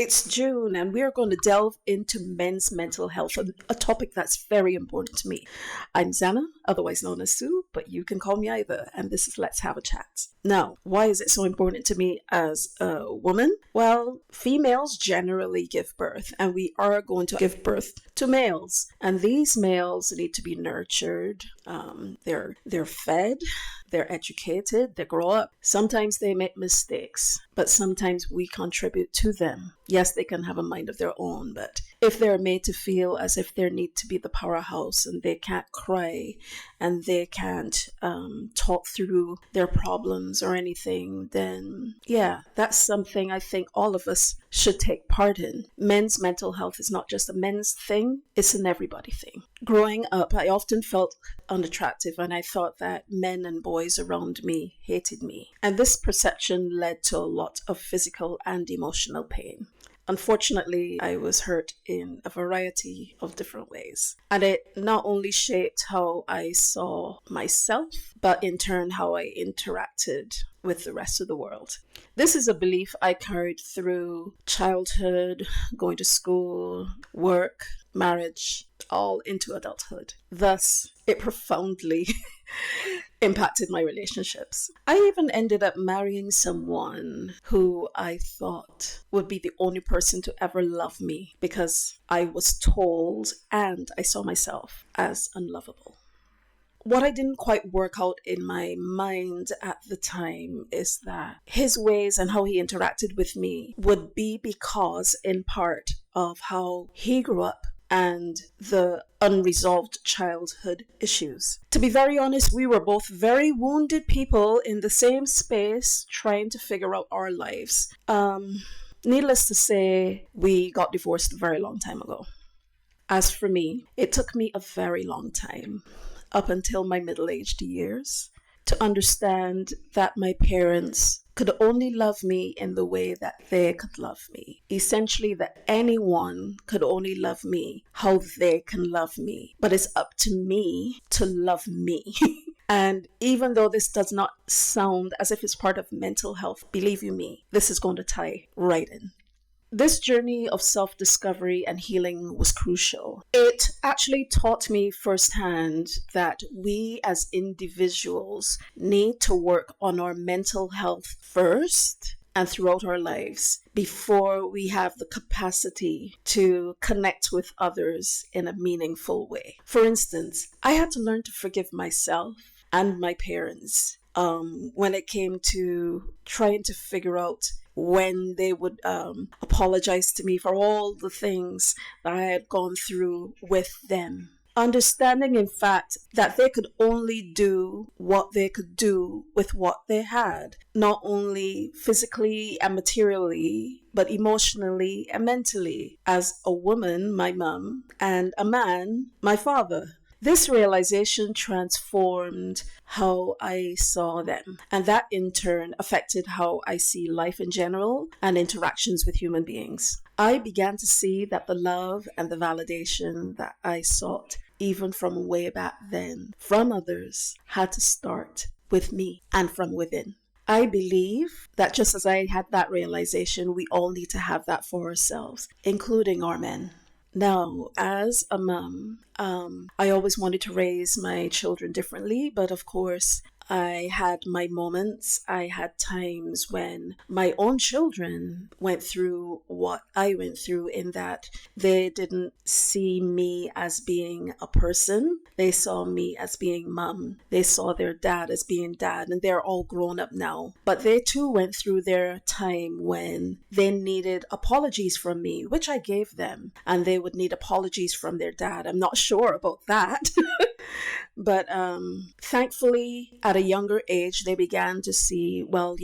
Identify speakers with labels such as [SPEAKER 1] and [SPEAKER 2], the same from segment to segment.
[SPEAKER 1] It's June and we're going to delve into men's mental health, a topic that's very important to me. I'm Zana, otherwise known as Sue, but you can call me either, and this is Let's Have a Chat. Now, why is it so important to me as a woman? Well, females generally give birth, and we are going to give birth to males, and these males need to be nurtured. They're fed, they're educated, they grow up. Sometimes they make mistakes, but sometimes we contribute to them. Yes, they can have a mind of their own, but if they're made to feel as if they need to be the powerhouse and they can't cry and they can't talk through their problems or anything, then yeah, that's something I think all of us should take part in. Men's mental health is not just a men's thing, it's an everybody thing. Growing up, I often felt unattractive and I thought that men and boys around me hated me. And this perception led to a lot of physical and emotional pain. Unfortunately, I was hurt in a variety of different ways. And it not only shaped how I saw myself, but in turn how I interacted with the rest of the world. This is a belief I carried through childhood, going to school, work, marriage, all into adulthood. Thus, it profoundly impacted my relationships. I even ended up marrying someone who I thought would be the only person to ever love me because I was told and I saw myself as unlovable. What I didn't quite work out in my mind at the time is that his ways and how he interacted with me would be because, in part, of how he grew up and the unresolved childhood issues. To be very honest, we were both very wounded people in the same space trying to figure out our lives. Needless to say, we got divorced a very long time ago. As for me, it took me a very long time, up until my middle-aged years, to understand that my parents could only love me in the way that they could love me. Essentially, that anyone could only love me how they can love me. But it's up to me to love me. And even though this does not sound as if it's part of mental health, believe you me, this is going to tie right in. This journey of self-discovery and healing was crucial. It actually taught me firsthand that we as individuals need to work on our mental health first and throughout our lives before we have the capacity to connect with others in a meaningful way. For instance, I had to learn to forgive myself and my parents when it came to trying to figure out when they would apologize to me for all the things that I had gone through with them. Understanding, in fact, that they could only do what they could do with what they had, not only physically and materially, but emotionally and mentally. As a woman, my mum, and a man, my father. This realization transformed how I saw them, and that in turn affected how I see life in general and interactions with human beings. I began to see that the love and the validation that I sought, even from way back then, from others, had to start with me and from within. I believe that just as I had that realization, we all need to have that for ourselves, including our men. Now, as a mom, I always wanted to raise my children differently, but of course, I had my moments. I had times when my own children went through what I went through, in that they didn't see me as being a person. They saw me as being mom. They saw their dad as being dad, and they're all grown up now. But they too went through their time when they needed apologies from me, which I gave them, and they would need apologies from their dad. I'm not sure about that. But thankfully, at a younger age, they began to see, well,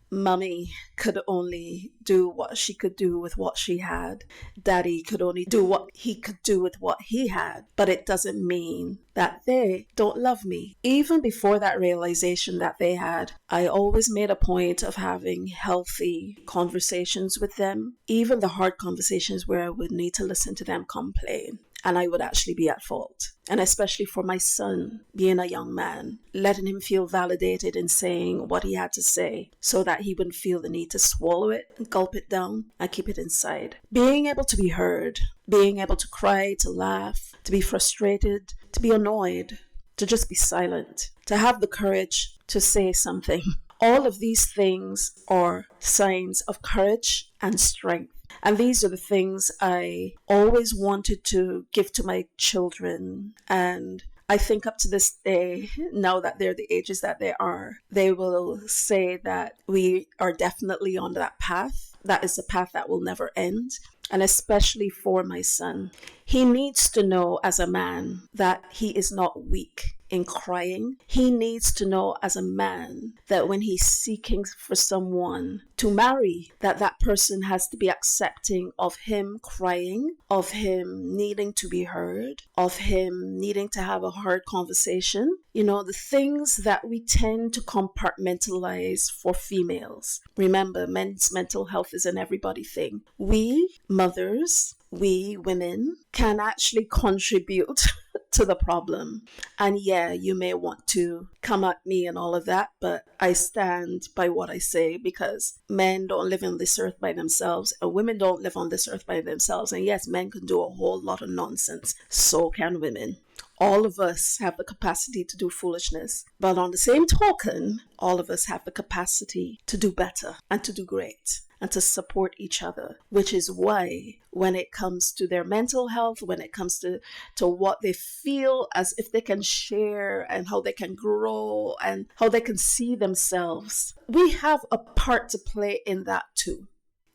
[SPEAKER 1] mommy could only do what she could do with what she had. Daddy could only do what he could do with what he had. But it doesn't mean that they don't love me. Even before that realization that they had, I always made a point of having healthy conversations with them, even the hard conversations where I would need to listen to them complain. and I would actually be at fault. And especially for my son, being a young man, letting him feel validated in saying what he had to say so that he wouldn't feel the need to swallow it and gulp it down and keep it inside. Being able to be heard, being able to cry, to laugh, to be frustrated, to be annoyed, to just be silent, to have the courage to say something. All of these things are signs of courage and strength. And these are the things I always wanted to give to my children. And I think up to this day, now that they're the ages that they are, they will say that we are definitely on that path. That is a path that will never end. And especially for my son, he needs to know as a man that he is not weak in crying. He needs to know as a man that when he's seeking for someone to marry, that that person has to be accepting of him crying, of him needing to be heard, of him needing to have a hard conversation. You know, the things that we tend to compartmentalize for females. Remember, men's mental health is an everybody thing. We mothers, we women can actually contribute to the problem. And yeah, you may want to come at me and all of that, but I stand by what I say, because men don't live on this earth by themselves and women don't live on this earth by themselves. And yes, men can do a whole lot of nonsense. So can women. All of us have the capacity to do foolishness. But on the same token, all of us have the capacity to do better and to do great and to support each other, which is why when it comes to their mental health, when it comes to what they feel as if they can share and how they can grow and how they can see themselves, we have a part to play in that too.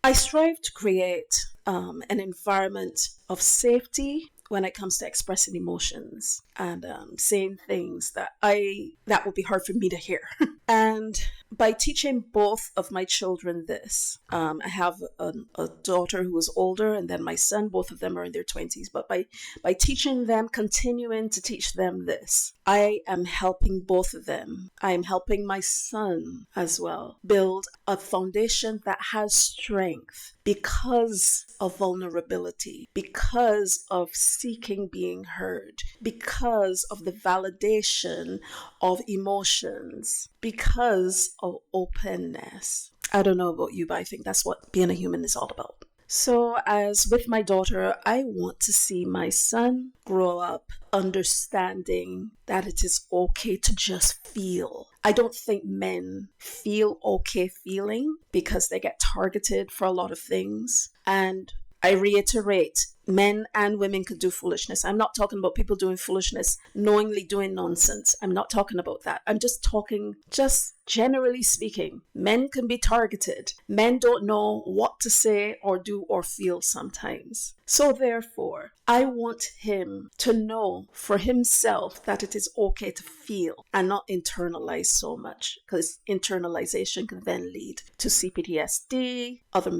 [SPEAKER 1] I strive to create an environment of safety when it comes to expressing emotions and saying things that would be hard for me to hear. And by teaching both of my children this, I have a daughter who is older and then my son, both of them are in their 20s. But by teaching them, continuing to teach them this, I am helping both of them. I am helping my son as well build a foundation that has strength because of vulnerability, because of seeking being heard, because of the validation of emotions, because of openness. I don't know about you, but I think that's what being a human is all about. So as with my daughter, I want to see my son grow up understanding that it is okay to just feel. I don't think men feel okay feeling because they get targeted for a lot of things. And I reiterate, men and women could do foolishness. I'm not talking about people doing foolishness, knowingly doing nonsense. I'm not talking about that. I'm just talking, just generally speaking, men can be targeted. Men don't know what to say or do or feel sometimes. So therefore, I want him to know for himself that it is okay to feel and not internalize so much, because internalization can then lead to CPTSD, other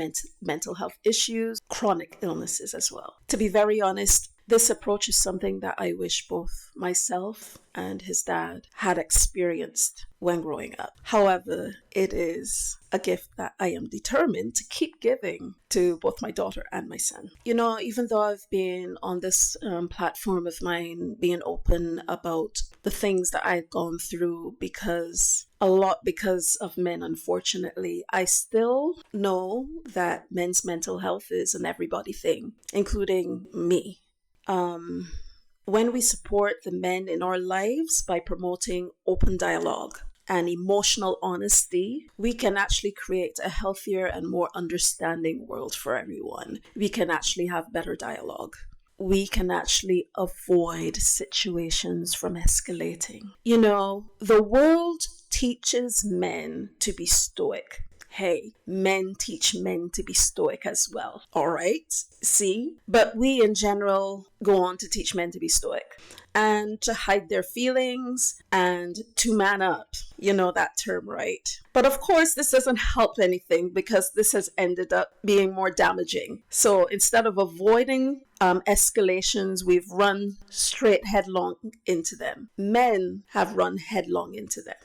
[SPEAKER 1] mental health issues, chronic illnesses as well. To be very honest, this approach is something that I wish both myself and his dad had experienced when growing up. However, it is a gift that I am determined to keep giving to both my daughter and my son. You know, even though I've been on this platform of mine being open about the things that I've gone through because of men, unfortunately, I still know that men's mental health is an everybody thing, including me. When we support the men in our lives by promoting open dialogue and emotional honesty, we can actually create a healthier and more understanding world for everyone. We can actually have better dialogue. We can actually avoid situations from escalating. You know, the world teaches men to be stoic. Hey, men teach men to be stoic as well. All right, see? But we in general go on to teach men to be stoic and to hide their feelings and to man up. You know that term, right? But of course, this doesn't help anything because this has ended up being more damaging. So instead of avoiding escalations, we've run straight headlong into them. Men have run headlong into them.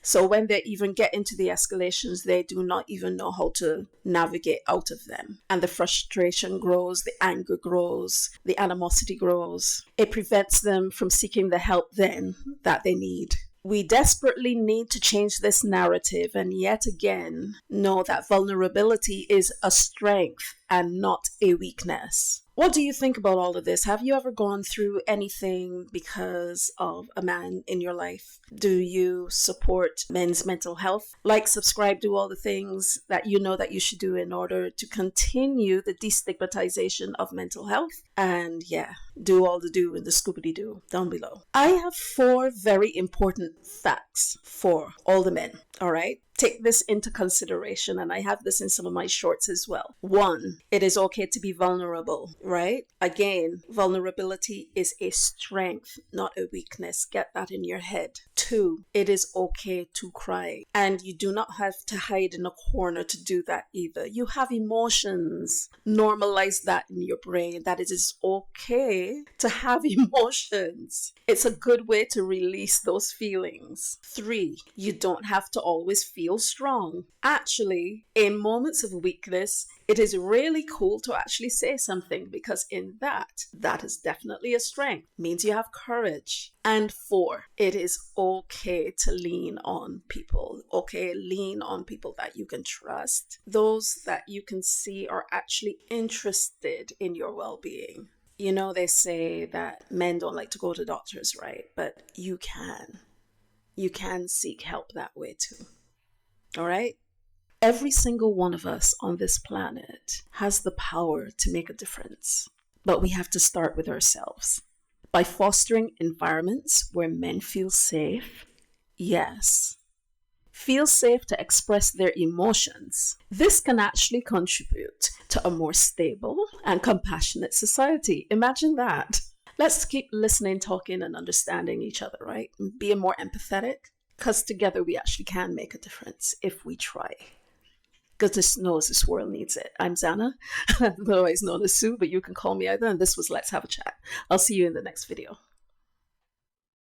[SPEAKER 1] So when they even get into the escalations, they do not even know how to navigate out of them. And the frustration grows, the anger grows, the animosity grows. It prevents them from seeking the help then that they need. We desperately need to change this narrative and yet again know that vulnerability is a strength and not a weakness. What do you think about all of this? Have you ever gone through anything because of a man in your life? Do you support men's mental health? Like, subscribe, do all the things that you know that you should do in order to continue the destigmatization of mental health. And yeah, do all the do in the scoobity-doo down below. I have 4 very important facts for all the men, all right? Take this into consideration, and I have this in some of my shorts as well. 1, it is okay to be vulnerable, right? Again, vulnerability is a strength, not a weakness. Get that in your head. 2, it is okay to cry, and you do not have to hide in a corner to do that either. You have emotions. Normalize that in your brain, that it is okay to have emotions. It's a good way to release those feelings. 3, you don't have to always feel strong. Actually, in moments of weakness, it is really cool to actually say something, because in that is definitely a strength. Means you have courage. And 4, it is okay to lean on people. Okay, lean on people that you can trust. Those that you can see are actually interested in your well-being. You know, they say that men don't like to go to doctors, right? But you can. You can seek help that way too. All right? Every single one of us on this planet has the power to make a difference. But we have to start with ourselves. By fostering environments where men feel safe, yes, feel safe to express their emotions. This can actually contribute to a more stable and compassionate society. Imagine that. Let's keep listening, talking, and understanding each other, right? Being more empathetic, because together we actually can make a difference if we try. Goodness knows this world needs it. I'm Zana, otherwise known as Sue, but you can call me either, and this was Let's Have a Chat. I'll see you in the next video.